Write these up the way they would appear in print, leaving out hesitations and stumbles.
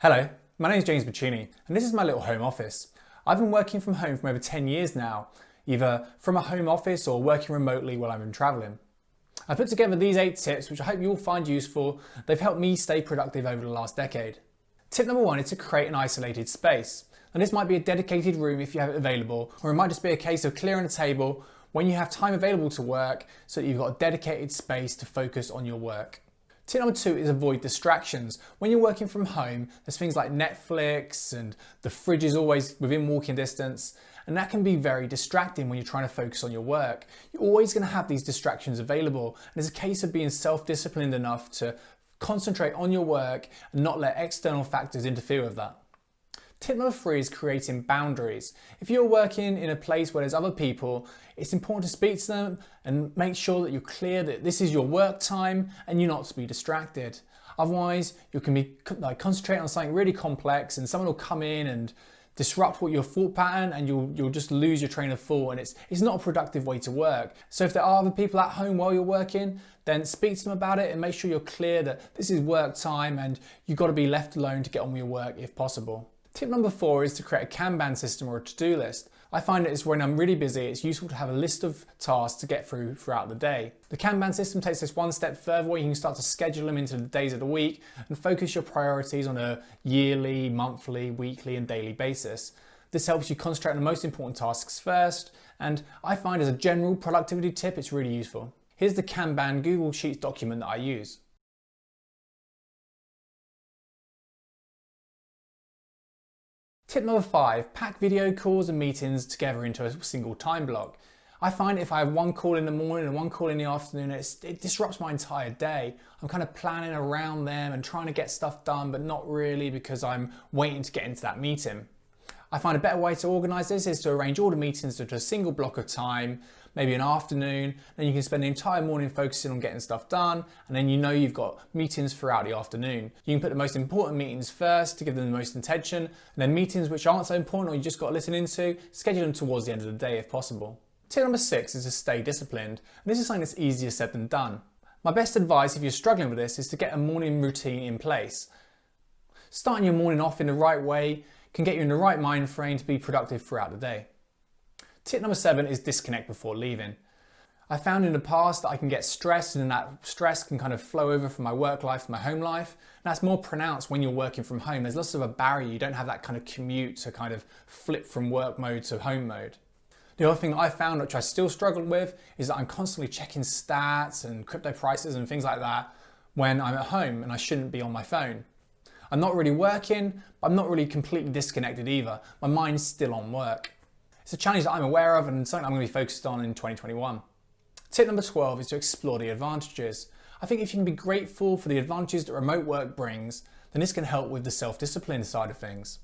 Hello, my name is James Bachini and this is my little home office. I've been working from home for over 10 years now, either from a home office or working remotely while I've been travelling. I put together these 8 tips which I hope you all find useful. They've helped me stay productive over the last decade. Tip number 1 is to create an isolated space. And this might be a dedicated room if you have it available, or it might just be a case of clearing a table when you have time available to work so that you've got a dedicated space to focus on your work. Tip number 2 is avoid distractions. When you're working from home, there's things like Netflix and the fridge is always within walking distance, and that can be very distracting when you're trying to focus on your work. You're always going to have these distractions available, and it's a case of being self-disciplined enough to concentrate on your work and not let external factors interfere with that. Tip number 3 is creating boundaries. If you're working in a place where there's other people, it's important to speak to them and make sure that you're clear that this is your work time and you're not to be distracted. Otherwise, you can be concentrating on something really complex and someone will come in and disrupt what your thought pattern and you'll just lose your train of thought, and it's not a productive way to work. So if there are other people at home while you're working, then speak to them about it and make sure you're clear that this is work time and you've got to be left alone to get on with your work if possible. Tip number 4 is to create a KanBan system or a to-do list. I find that when I'm really busy, it's useful to have a list of tasks to get through throughout the day. The KanBan system takes this one step further where you can start to schedule them into the days of the week and focus your priorities on a yearly, monthly, weekly and daily basis. This helps you concentrate on the most important tasks first, and I find as a general productivity tip, it's really useful. Here's the KanBan Google Sheets document that I use. Tip number 5, pack video calls and meetings together into a single time block. I find if I have one call in the morning and one call in the afternoon, it disrupts my entire day. I'm kind of planning around them and trying to get stuff done, but not really because I'm waiting to get into that meeting. I find a better way to organise this is to arrange all the meetings into a single block of time, maybe an afternoon, then you can spend the entire morning focusing on getting stuff done, and then you know you've got meetings throughout the afternoon. You can put the most important meetings first to give them the most attention, and then meetings which aren't so important or you just got to listen into, schedule them towards the end of the day if possible. Tip number 6 is to stay disciplined, and this is something that's easier said than done. My best advice if you're struggling with this is to get a morning routine in place. Starting your morning off in the right way can get you in the right mind frame to be productive throughout the day. Tip number 7 is disconnect before leaving. I found in the past that I can get stressed and that stress can kind of flow over from my work life to my home life. And that's more pronounced when you're working from home. There's less of a barrier. You don't have that kind of commute to kind of flip from work mode to home mode. The other thing I found, which I still struggle with, is that I'm constantly checking stats and crypto prices and things like that when I'm at home and I shouldn't be on my phone. I'm not really working, but I'm not really completely disconnected either. My mind's still on work. It's a challenge that I'm aware of and something I'm going to be focused on in 2021. Tip number 12 is to explore the advantages. I think if you can be grateful for the advantages that remote work brings, then this can help with the self-discipline side of things.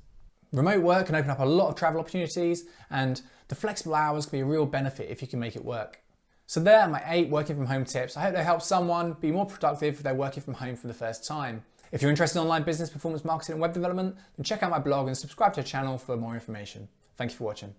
Remote work can open up a lot of travel opportunities, and the flexible hours can be a real benefit if you can make it work. So there are my 8 working from home tips. I hope they help someone be more productive if they're working from home for the first time. If you're interested in online business, performance marketing and web development, then check out my blog and subscribe to the channel for more information. Thank you for watching.